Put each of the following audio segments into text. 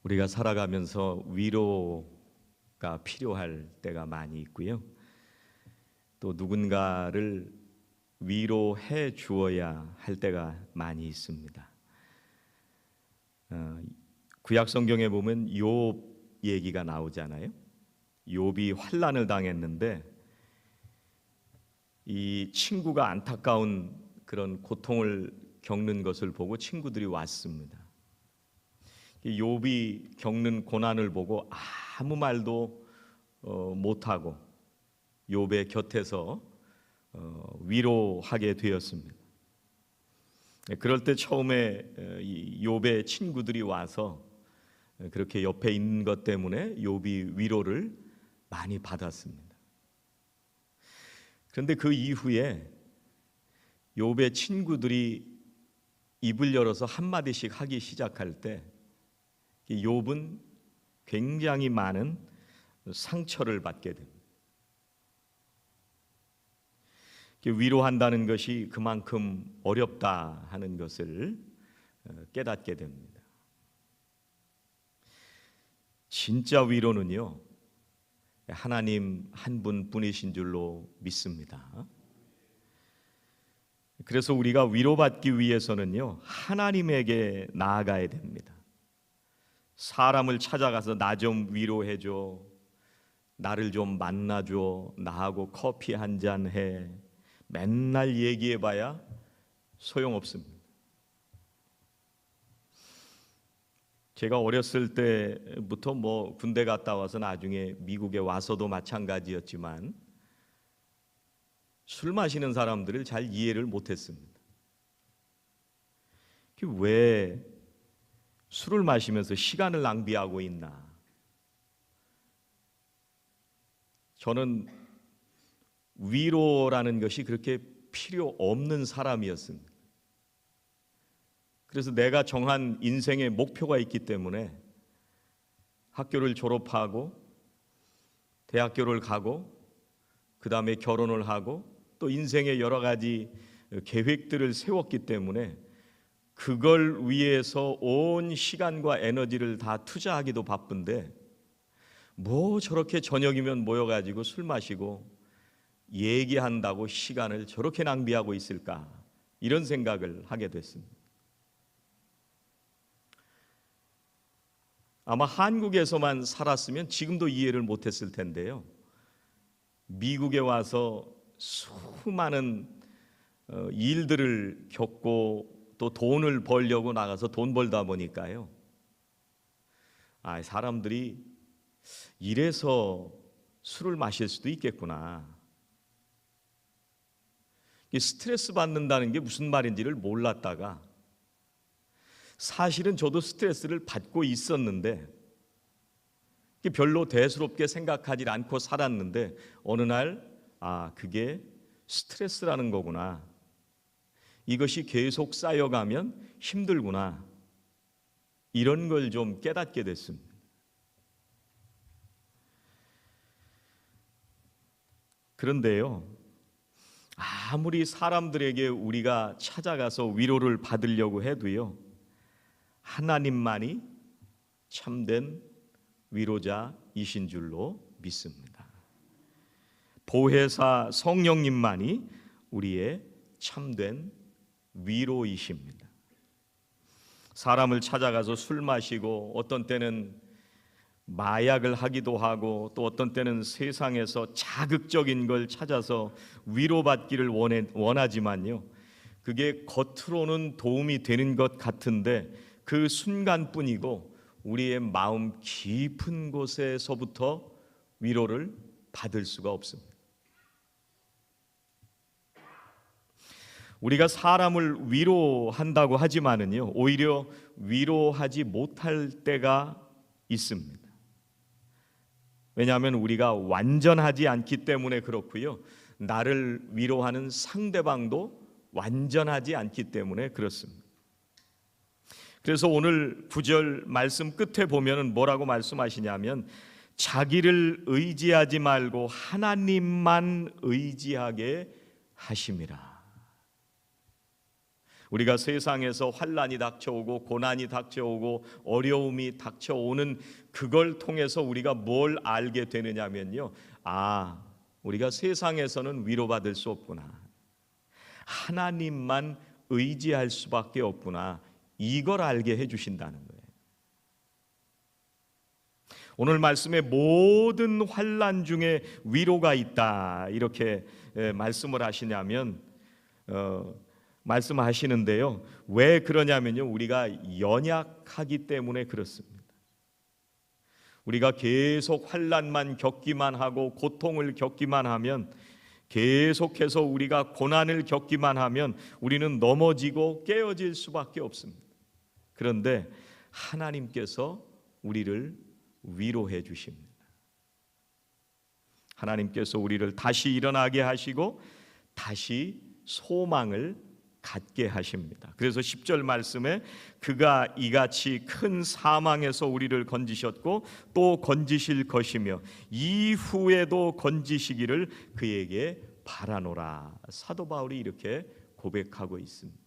우리가 살아가면서 위로가 필요할 때가 많이 있고요. 또 누군가를 위로해 주어야 할 때가 많이 있습니다. 구약 성경에 보면 욥 얘기가 나오잖아요. 욥이 환난을 당했는데 이 친구가 안타까운 그런 고통을 겪는 것을 보고 친구들이 왔습니다. 욥이 겪는 고난을 보고 아무 말도 못하고 욥의 곁에서 위로하게 되었습니다. 그럴 때 처음에 이 욥의 친구들이 와서 그렇게 옆에 있는 것 때문에 욥이 위로를 많이 받았습니다. 그런데 그 이후에 욥의 친구들이 입을 열어서 한마디씩 하기 시작할 때 욥은 굉장히 많은 상처를 받게 됩니다. 위로한다는 것이 그만큼 어렵다 하는 것을 깨닫게 됩니다. 진짜 위로는요, 하나님 한 분뿐이신 줄로 믿습니다. 그래서 우리가 위로받기 위해서는요, 하나님에게 나아가야 됩니다. 사람을 찾아가서 나 좀 위로해줘, 나를 좀 만나줘, 나하고 커피 한잔 해, 맨날 얘기해봐야 소용없습니다. 제가 어렸을 때부터 군대 갔다 와서 나중에 미국에 와서도 마찬가지였지만 술 마시는 사람들을 잘 이해를 못했습니다. 왜 술을 마시면서 시간을 낭비하고 있나? 저는 위로라는 것이 그렇게 필요 없는 사람이었습니다. 그래서 내가 정한 인생의 목표가 있기 때문에 학교를 졸업하고 대학교를 가고 그 다음에 결혼을 하고 또 인생의 여러 가지 계획들을 세웠기 때문에 그걸 위해서 온 시간과 에너지를 다 투자하기도 바쁜데 저렇게 저녁이면 모여가지고 술 마시고 얘기한다고 시간을 저렇게 낭비하고 있을까, 이런 생각을 하게 됐습니다. 아마 한국에서만 살았으면 지금도 이해를 못했을 텐데요, 미국에 와서 수많은 일들을 겪고 또 돈을 벌려고 나가서 돈 벌다 보니까요, 사람들이 이래서 술을 마실 수도 있겠구나, 스트레스 받는다는 게 무슨 말인지를 몰랐다가 사실은 저도 스트레스를 받고 있었는데 별로 대수롭게 생각하지 않고 살았는데 어느 날 그게 스트레스라는 거구나, 이것이 계속 쌓여가면 힘들구나, 이런 걸 좀 깨닫게 됐습니다. 그런데요, 아무리 사람들에게 우리가 찾아가서 위로를 받으려고 해도요, 하나님만이 참된 위로자이신 줄로 믿습니다. 보혜사 성령님만이 우리의 참된 위로이십니다. 사람을 찾아가서 술 마시고 어떤 때는 마약을 하기도 하고 또 어떤 때는 세상에서 자극적인 걸 찾아서 위로받기를 원하지만요, 그게 겉으로는 도움이 되는 것 같은데 그 순간뿐이고 우리의 마음 깊은 곳에서부터 위로를 받을 수가 없습니다. 우리가 사람을 위로한다고 하지만은요, 오히려 위로하지 못할 때가 있습니다. 왜냐하면 우리가 완전하지 않기 때문에 그렇고요, 나를 위로하는 상대방도 완전하지 않기 때문에 그렇습니다. 그래서 오늘 9절 말씀 끝에 보면은 뭐라고 말씀하시냐면, 자기를 의지하지 말고 하나님만 의지하게 하심이라. 우리가 세상에서 환난이 닥쳐오고 고난이 닥쳐오고 어려움이 닥쳐오는 그걸 통해서 우리가 뭘 알게 되느냐면요, 우리가 세상에서는 위로받을 수 없구나, 하나님만 의지할 수밖에 없구나, 이걸 알게 해주신다는 거예요. 오늘 말씀에 모든 환난 중에 위로가 있다, 이렇게 말씀을 하시냐면 말씀하시는데요, 왜 그러냐면요, 우리가 연약하기 때문에 그렇습니다. 우리가 계속 환난만 겪기만 하고 고통을 겪기만 하면, 계속해서 우리가 고난을 겪기만 하면 우리는 넘어지고 깨어질 수밖에 없습니다. 그런데 하나님께서 우리를 위로해 주십니다. 하나님께서 우리를 다시 일어나게 하시고 다시 소망을 갖게 하십니다. 그래서 10절 말씀에 그가 이같이 큰 사망에서 우리를 건지셨고 또 건지실 것이며 이후에도 건지시기를 그에게 바라노라. 사도 바울이 이렇게 고백하고 있습니다.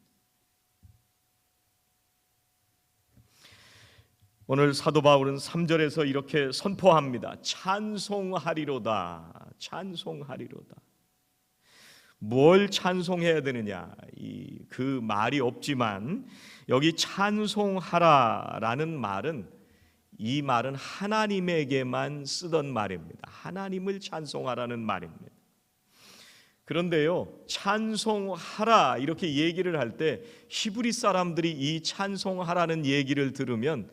오늘 사도 바울은 3절에서 이렇게 선포합니다. 찬송하리로다. 찬송하리로다. 뭘 찬송해야 되느냐, 그 말이 없지만 여기 찬송하라라는 말은, 이 말은 하나님에게만 쓰던 말입니다. 하나님을 찬송하라는 말입니다. 그런데요, 찬송하라 이렇게 얘기를 할 때 히브리 사람들이 이 찬송하라는 얘기를 들으면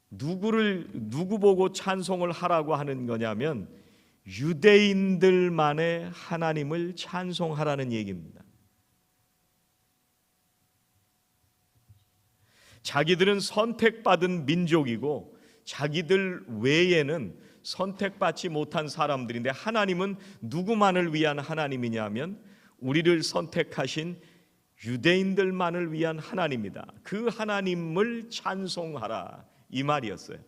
누구 보고 찬송을 하라고 하는 거냐면 유대인들만의 하나님을 찬송하라는 얘기입니다. 자기들은 선택받은 민족이고 자기들 외에는 선택받지 못한 사람들인데, 하나님은 누구만을 위한 하나님이냐면 우리를 선택하신 유대인들만을 위한 하나님이다. 그 하나님을 찬송하라, 이 말이었어요.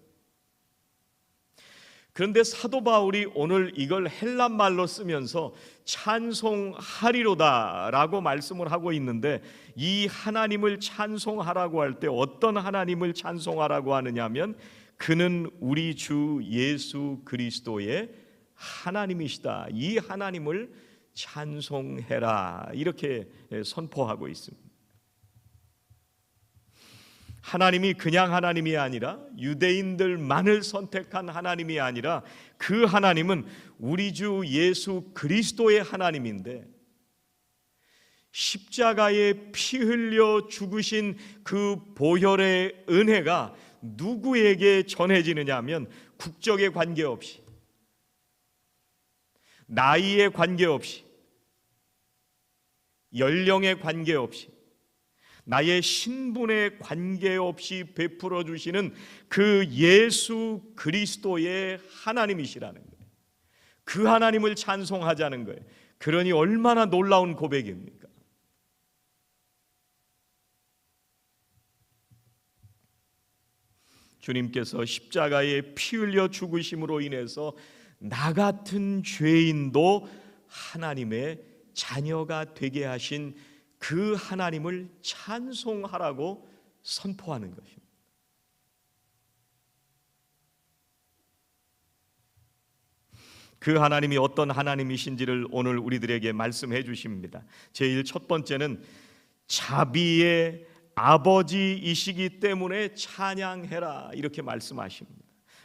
그런데 사도 바울이 오늘 이걸 헬란 말로 쓰면서 찬송하리로다라고 말씀을 하고 있는데, 이 하나님을 찬송하라고 할 때 어떤 하나님을 찬송하라고 하느냐면 그는 우리 주 예수 그리스도의 하나님이시다. 이 하나님을 찬송해라, 이렇게 선포하고 있습니다. 하나님이 그냥 하나님이 아니라, 유대인들만을 선택한 하나님이 아니라 그 하나님은 우리 주 예수 그리스도의 하나님인데, 십자가에 피 흘려 죽으신 그 보혈의 은혜가 누구에게 전해지느냐 하면 국적에 관계없이, 나이에 관계없이, 연령에 관계없이, 나의 신분에 관계없이 베풀어 주시는 그 예수 그리스도의 하나님이시라는 거예요. 그 하나님을 찬송하자는 거예요. 그러니 얼마나 놀라운 고백입니까? 주님께서 십자가에 피 흘려 죽으심으로 인해서 나 같은 죄인도 하나님의 자녀가 되게 하신 그 하나님을 찬송하라고 선포하는 것입니다. 그 하나님이 어떤 하나님이신지를 오늘 우리들에게 말씀해 주십니다. 제일 첫 번째는 자비의 아버지이시기 때문에 찬양해라, 이렇게 말씀하십니다.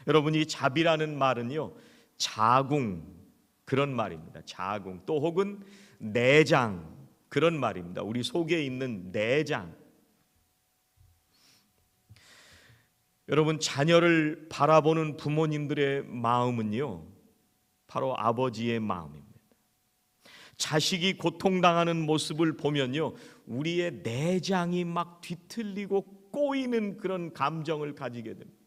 여러분, 이 자비라는 말은요, 자궁, 그런 말입니다. 자궁, 또 혹은 내장, 그런 말입니다. 우리 속에 있는 내장. 여러분, 자녀를 바라보는 부모님들의 마음은요, 바로 아버지의 마음입니다. 자식이 고통당하는 모습을 보면요, 우리의 내장이 막 뒤틀리고 꼬이는 그런 감정을 가지게 됩니다.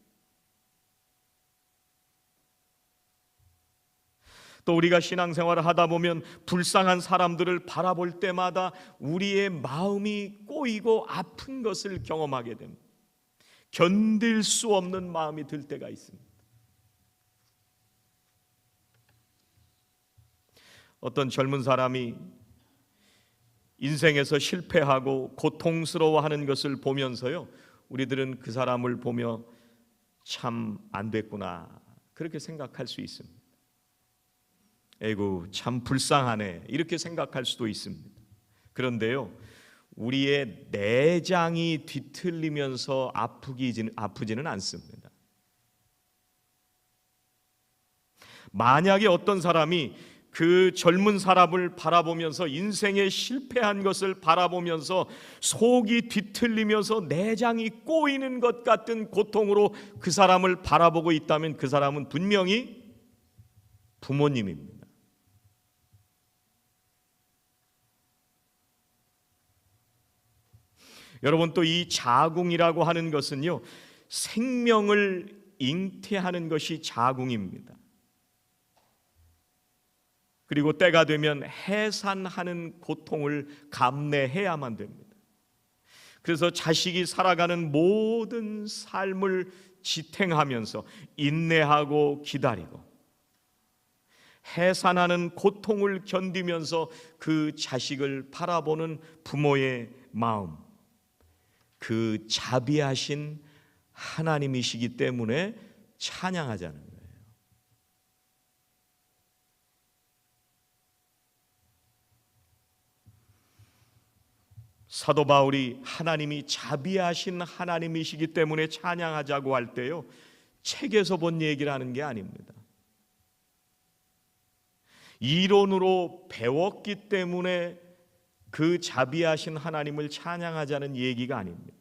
또 우리가 신앙생활을 하다 보면 불쌍한 사람들을 바라볼 때마다 우리의 마음이 꼬이고 아픈 것을 경험하게 됩니다. 견딜 수 없는 마음이 들 때가 있습니다. 어떤 젊은 사람이 인생에서 실패하고 고통스러워하는 것을 보면서요, 우리들은 그 사람을 보며 참 안 됐구나, 그렇게 생각할 수 있습니다. 에이구, 참 불쌍하네, 이렇게 생각할 수도 있습니다. 그런데요, 우리의 내장이 뒤틀리면서 아프지는 않습니다. 만약에 어떤 사람이 그 젊은 사람을 바라보면서, 인생에 실패한 것을 바라보면서 속이 뒤틀리면서 내장이 꼬이는 것 같은 고통으로 그 사람을 바라보고 있다면 그 사람은 분명히 부모님입니다. 여러분, 또 이 자궁이라고 하는 것은요, 생명을 잉태하는 것이 자궁입니다. 그리고 때가 되면 해산하는 고통을 감내해야만 됩니다. 그래서 자식이 살아가는 모든 삶을 지탱하면서 인내하고 기다리고 해산하는 고통을 견디면서 그 자식을 바라보는 부모의 마음, 그 자비하신 하나님이시기 때문에 찬양하자는 거예요. 사도 바울이 하나님이 자비하신 하나님이시기 때문에 찬양하자고 할 때요, 책에서 본 얘기를 하는 게 아닙니다. 이론으로 배웠기 때문에 그 자비하신 하나님을 찬양하자는 얘기가 아닙니다.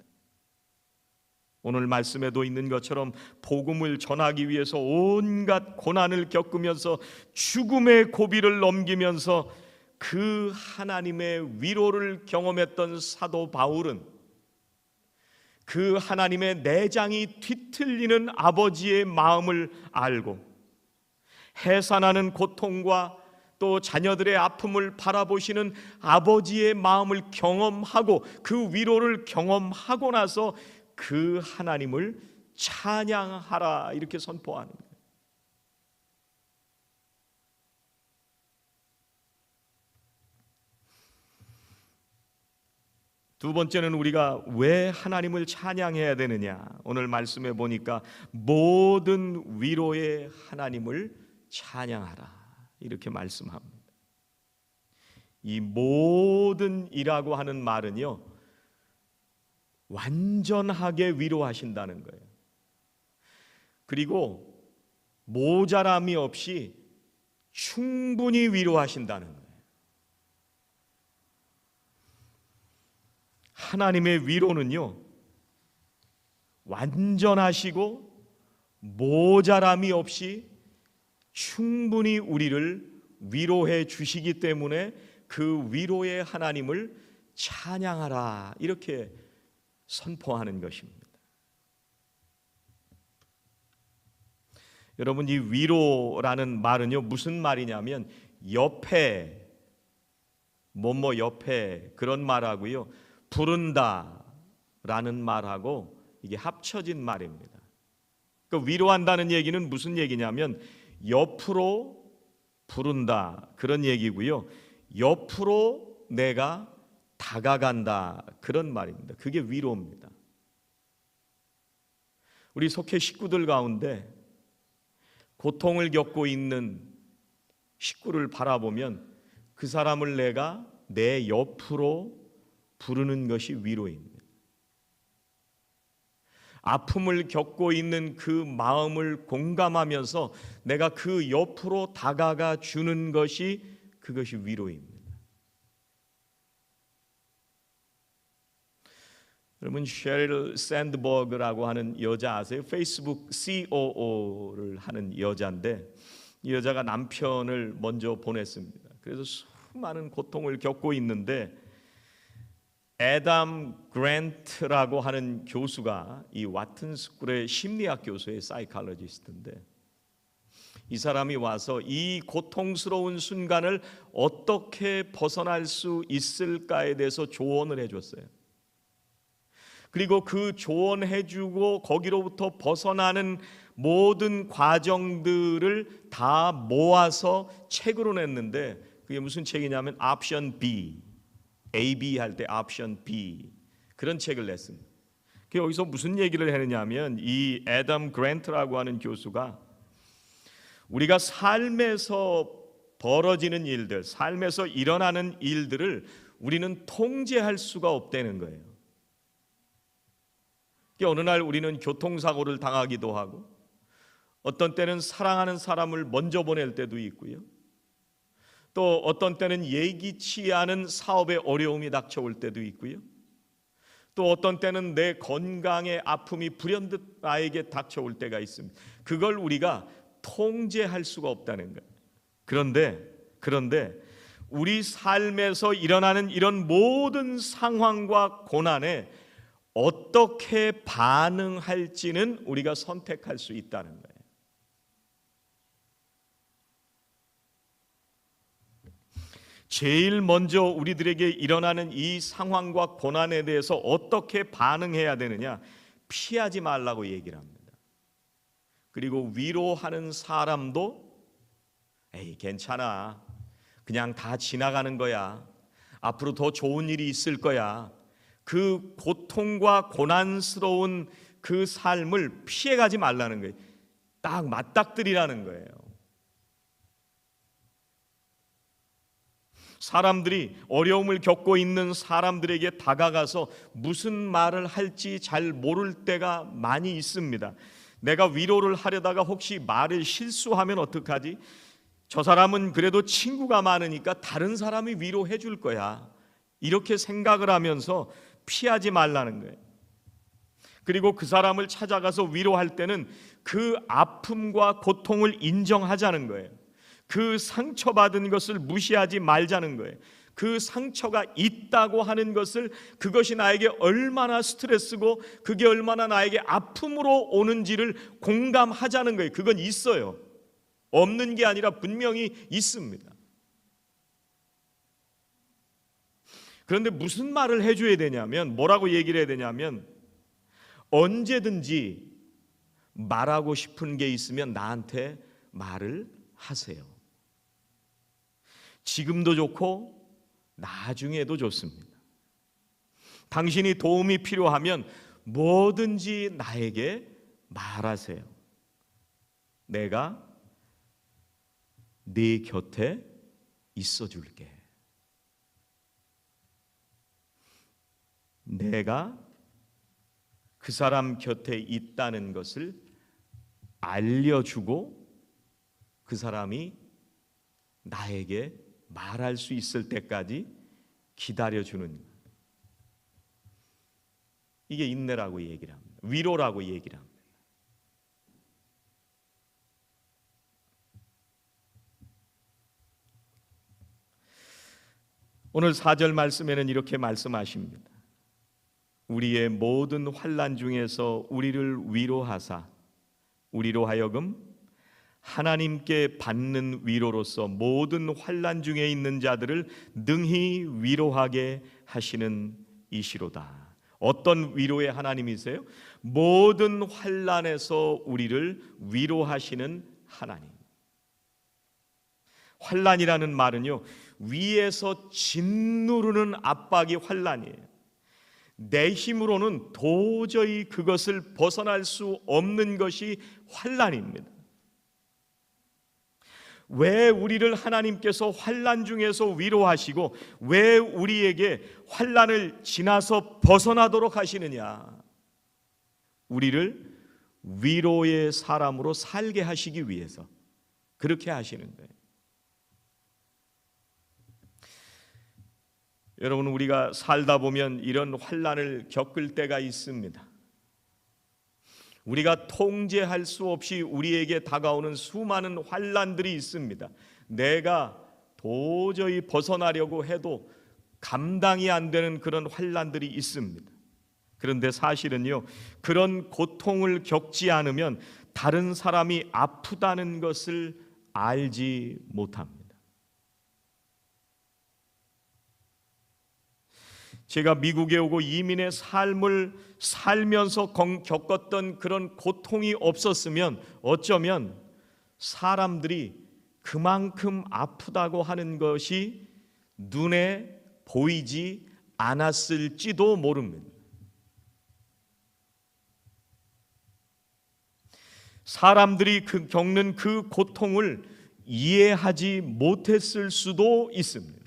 오늘 말씀에도 있는 것처럼 복음을 전하기 위해서 온갖 고난을 겪으면서 죽음의 고비를 넘기면서 그 하나님의 위로를 경험했던 사도 바울은 그 하나님의 내장이 뒤틀리는 아버지의 마음을 알고 해산하는 고통과 또 자녀들의 아픔을 바라보시는 아버지의 마음을 경험하고 그 위로를 경험하고 나서 그 하나님을 찬양하라, 이렇게 선포하는 거예요. 두 번째는 우리가 왜 하나님을 찬양해야 되느냐, 오늘 말씀에 보니까 모든 위로의 하나님을 찬양하라, 이렇게 말씀합니다. 이 모든이라고 하는 말은요, 완전하게 위로하신다는 거예요. 그리고 모자람이 없이 충분히 위로하신다는 거예요. 하나님의 위로는요, 완전하시고 모자람이 없이 충분히 우리를 위로해 주시기 때문에 그 위로의 하나님을 찬양하라, 이렇게 선포하는 것입니다. 여러분, 이 위로라는 말은요, 무슨 말이냐면 옆에, 뭐뭐 옆에, 그런 말하고요, 부른다 라는 말하고 이게 합쳐진 말입니다. 그러니까 위로한다는 얘기는 무슨 얘기냐면 옆으로 부른다, 그런 얘기고요, 옆으로 내가 다가간다, 그런 말입니다. 그게 위로입니다. 우리 속회 식구들 가운데 고통을 겪고 있는 식구를 바라보면 그 사람을 내가 내 옆으로 부르는 것이 위로입니다. 아픔을 겪고 있는 그 마음을 공감하면서 내가 그 옆으로 다가가 주는 것이, 그것이 위로입니다. 여러분, 셰릴 샌드버그라고 하는 여자 아세요? 페이스북 COO를 하는 여자인데, 이 여자가 남편을 먼저 보냈습니다. 그래서 수많은 고통을 겪고 있는데 애담 그랜트라고 하는 교수가, 이 와튼 스쿨의 심리학 교수의 사이칼로지스트인데, 이 사람이 와서 이 고통스러운 순간을 어떻게 벗어날 수 있을까에 대해서 조언을 해줬어요. 그리고 그 조언해주고 거기로부터 벗어나는 모든 과정들을 다 모아서 책으로 냈는데, 그게 무슨 책이냐면 옵션 B, A, B 할 때 옵션 B 그런 책을 냈습니다. 여기서 무슨 얘기를 했느냐면 이 애덤 그랜트라고 하는 교수가 우리가 삶에서 벌어지는 일들, 삶에서 일어나는 일들을 우리는 통제할 수가 없다는 거예요. 어느 날 우리는 교통사고를 당하기도 하고 어떤 때는 사랑하는 사람을 먼저 보낼 때도 있고요. 또 어떤 때는 예기치 않은 사업에 어려움이 닥쳐올 때도 있고요. 또 어떤 때는 내 건강에 아픔이 불현듯 나에게 닥쳐올 때가 있습니다. 그걸 우리가 통제할 수가 없다는 거예요. 그런데 우리 삶에서 일어나는 이런 모든 상황과 고난에 어떻게 반응할지는 우리가 선택할 수 있다는 거예요. 제일 먼저 우리들에게 일어나는 이 상황과 고난에 대해서 어떻게 반응해야 되느냐? 피하지 말라고 얘기를 합니다. 그리고 위로하는 사람도 에이 괜찮아, 그냥 다 지나가는 거야, 앞으로 더 좋은 일이 있을 거야, 그 고통과 고난스러운 그 삶을 피해가지 말라는 거예요. 딱 맞닥뜨리라는 거예요. 사람들이 어려움을 겪고 있는 사람들에게 다가가서 무슨 말을 할지 잘 모를 때가 많이 있습니다. 내가 위로를 하려다가 혹시 말을 실수하면 어떡하지? 저 사람은 그래도 친구가 많으니까 다른 사람이 위로해 줄 거야, 이렇게 생각을 하면서 피하지 말라는 거예요. 그리고 그 사람을 찾아가서 위로할 때는 그 아픔과 고통을 인정하자는 거예요. 그 상처받은 것을 무시하지 말자는 거예요. 그 상처가 있다고 하는 것을, 그것이 나에게 얼마나 스트레스고 그게 얼마나 나에게 아픔으로 오는지를 공감하자는 거예요. 그건 있어요. 없는 게 아니라 분명히 있습니다. 그런데 무슨 말을 해줘야 되냐면, 뭐라고 얘기를 해야 되냐면, 언제든지 말하고 싶은 게 있으면 나한테 말을 하세요. 지금도 좋고 나중에도 좋습니다. 당신이 도움이 필요하면 뭐든지 나에게 말하세요. 내가 네 곁에 있어 줄게. 내가 그 사람 곁에 있다는 것을 알려주고 그 사람이 나에게 말할 수 있을 때까지 기다려주는, 이게 인내라고 얘기를 합니다. 위로라고 얘기를 합니다. 오늘 4절 말씀에는 이렇게 말씀하십니다. 우리의 모든 환난 중에서 우리를 위로하사 우리로 하여금 하나님께 받는 위로로서 모든 환난 중에 있는 자들을 능히 위로하게 하시는 이시로다. 어떤 위로의 하나님이세요? 모든 환난에서 우리를 위로하시는 하나님. 환난이라는 말은요, 위에서 짓누르는 압박이 환난이에요. 내 힘으로는 도저히 그것을 벗어날 수 없는 것이 환난입니다. 왜 우리를 하나님께서 환난 중에서 위로하시고 왜 우리에게 환난을 지나서 벗어나도록 하시느냐? 우리를 위로의 사람으로 살게 하시기 위해서 그렇게 하시는 거예요. 여러분, 우리가 살다 보면 이런 환난을 겪을 때가 있습니다. 우리가 통제할 수 없이 우리에게 다가오는 수많은 환난들이 있습니다. 내가 도저히 벗어나려고 해도 감당이 안 되는 그런 환난들이 있습니다. 그런데 사실은요, 그런 고통을 겪지 않으면 다른 사람이 아프다는 것을 알지 못합니다. 제가 미국에 오고 이민의 삶을 살면서 겪었던 그런 고통이 없었으면 어쩌면 사람들이 그만큼 아프다고 하는 것이 눈에 보이지 않았을지도 모릅니다. 사람들이 겪는 그 고통을 이해하지 못했을 수도 있습니다.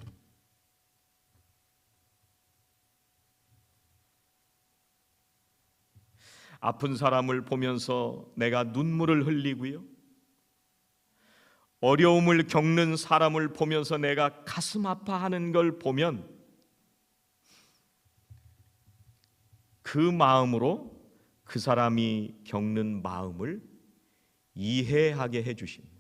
아픈 사람을 보면서 내가 눈물을 흘리고요, 어려움을 겪는 사람을 보면서 내가 가슴 아파하는 걸 보면 그 마음으로 그 사람이 겪는 마음을 이해하게 해주십니다.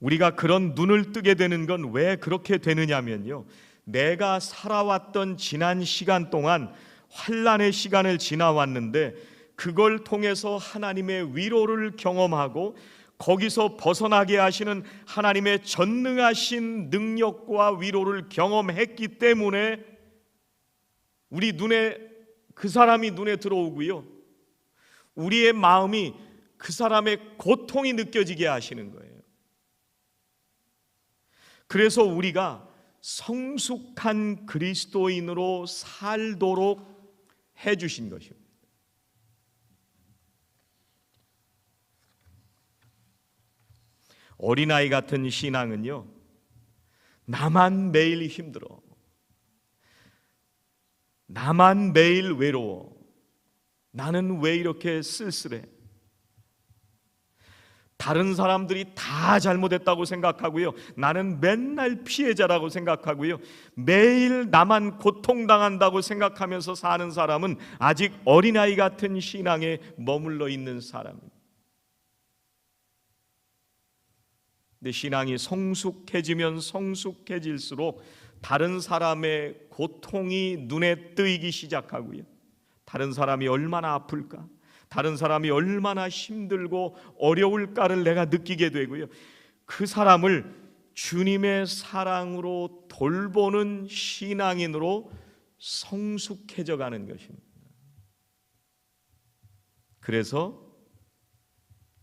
우리가 그런 눈을 뜨게 되는 건 왜 그렇게 되느냐면요, 내가 살아왔던 지난 시간 동안 환난의 시간을 지나왔는데 그걸 통해서 하나님의 위로를 경험하고 거기서 벗어나게 하시는 하나님의 전능하신 능력과 위로를 경험했기 때문에 우리 눈에 그 사람이 눈에 들어오고요, 우리의 마음이 그 사람의 고통이 느껴지게 하시는 거예요. 그래서 우리가 성숙한 그리스도인으로 살도록 해주신 것입니다. 어린아이 같은 신앙은요, 나만 매일 힘들어, 나만 매일 외로워, 나는 왜 이렇게 쓸쓸해, 다른 사람들이 다 잘못했다고 생각하고요, 나는 맨날 피해자라고 생각하고요, 매일 나만 고통당한다고 생각하면서 사는 사람은 아직 어린아이 같은 신앙에 머물러 있는 사람입니다. 근데 신앙이 성숙해지면 성숙해질수록 다른 사람의 고통이 눈에 뜨이기 시작하고요, 다른 사람이 얼마나 아플까, 다른 사람이 얼마나 힘들고 어려울까를 내가 느끼게 되고요, 그 사람을 주님의 사랑으로 돌보는 신앙인으로 성숙해져 가는 것입니다. 그래서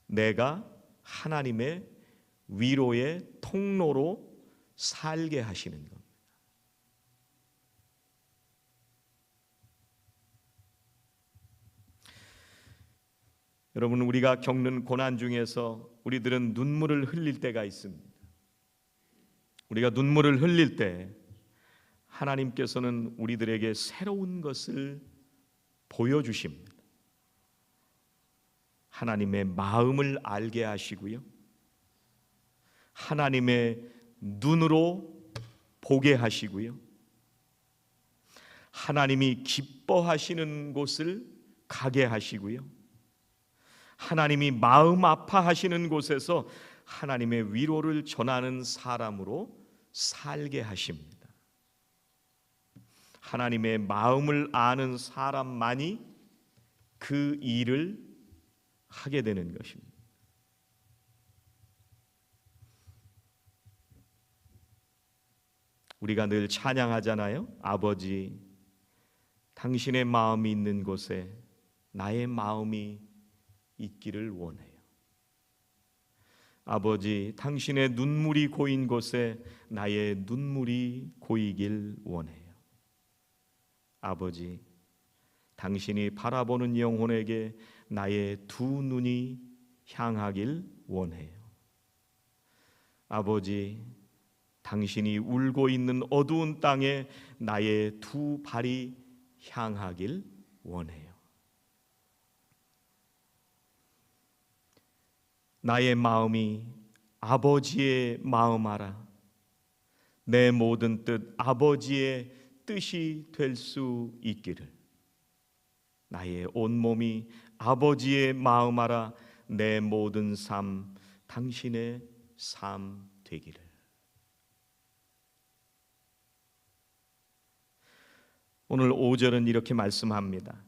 내가 하나님의 위로의 통로로 살게 하시는 겁니다. 여러분, 우리가 겪는 고난 중에서 우리들은 눈물을 흘릴 때가 있습니다. 우리가 눈물을 흘릴 때 하나님께서는 우리들에게 새로운 것을 보여주십니다. 하나님의 마음을 알게 하시고요, 하나님의 눈으로 보게 하시고요, 하나님이 기뻐하시는 곳을 가게 하시고요, 하나님이 마음 아파하시는 곳에서 하나님의 위로를 전하는 사람으로 살게 하십니다. 하나님의 마음을 아는 사람만이 그 일을 하게 되는 것입니다. 우리가 늘 찬양하잖아요. 아버지, 당신의 마음이 있는 곳에 나의 마음이 있기를 원해요. 아버지, 당신의 눈물이 고인 곳에 나의 눈물이 고이길 원해요. 아버지, 당신이 바라보는 영혼에게 나의 두 눈이 향하길 원해요. 아버지, 당신이 울고 있는 어두운 땅에 나의 두 발이 향하길 원해요. 나의 마음이 아버지의 마음 알아 내 모든 뜻 아버지의 뜻이 될 수 있기를. 나의 온몸이 아버지의 마음 알아 내 모든 삶 당신의 삶 되기를. 오늘 5절은 이렇게 말씀합니다.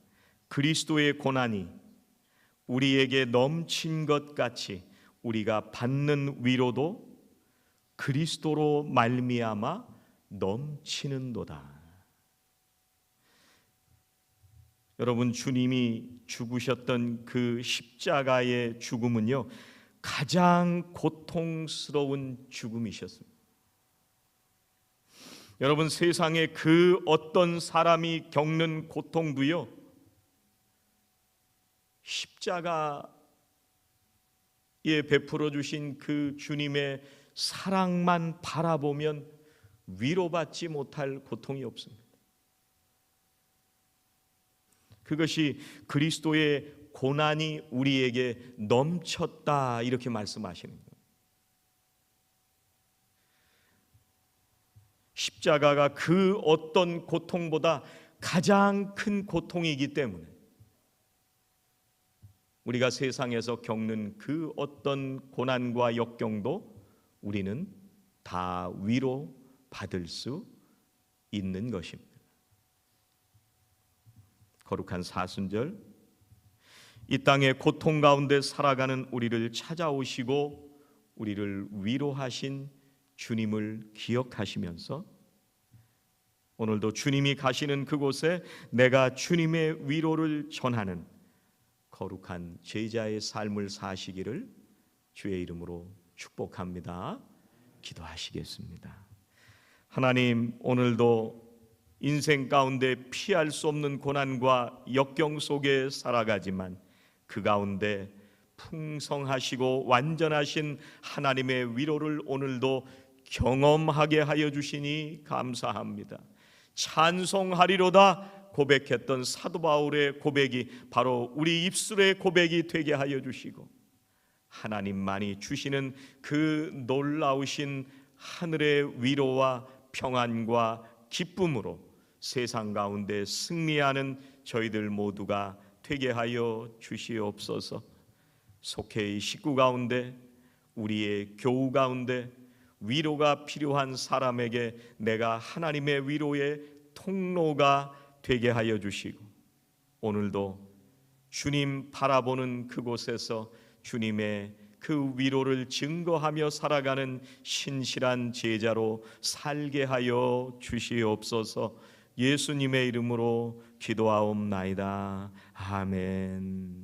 그리스도의 고난이 우리에게 넘친 것 같이 우리가 받는 위로도 그리스도로 말미암아 넘치는도다. 여러분, 주님이 죽으셨던 그 십자가의 죽음은요, 가장 고통스러운 죽음이셨습니다. 여러분, 세상에 그 어떤 사람이 겪는 고통도요, 십자가에 베풀어 주신 그 주님의 사랑만 바라보면 위로받지 못할 고통이 없습니다. 그것이 그리스도의 고난이 우리에게 넘쳤다, 이렇게 말씀하시는 거예요. 십자가가 그 어떤 고통보다 가장 큰 고통이기 때문에 우리가 세상에서 겪는 그 어떤 고난과 역경도 우리는 다 위로 받을 수 있는 것입니다. 거룩한 사순절, 이 땅의 고통 가운데 살아가는 우리를 찾아오시고 우리를 위로하신 주님을 기억하시면서 오늘도 주님이 가시는 그곳에 내가 주님의 위로를 전하는 거룩한 제자의 삶을 사시기를 주의 이름으로 축복합니다. 기도하시겠습니다. 하나님, 오늘도 인생 가운데 피할 수 없는 고난과 역경 속에 살아가지만 그 가운데 풍성하시고 완전하신 하나님의 위로를 오늘도 경험하게 하여 주시니 감사합니다. 찬송하리로다 고백했던 사도 바울의 고백이 바로 우리 입술의 고백이 되게 하여 주시고, 하나님만이 주시는 그 놀라우신 하늘의 위로와 평안과 기쁨으로 세상 가운데 승리하는 저희들 모두가 되게 하여 주시옵소서. 속해 이 식구 가운데, 우리의 교우 가운데 위로가 필요한 사람에게 내가 하나님의 위로의 통로가 되게 하여 주시고, 오늘도 주님 바라보는 그곳에서 주님의 그 위로를 증거하며 살아가는 신실한 제자로 살게 하여 주시옵소서. 예수님의 이름으로 기도하옵나이다. 아멘.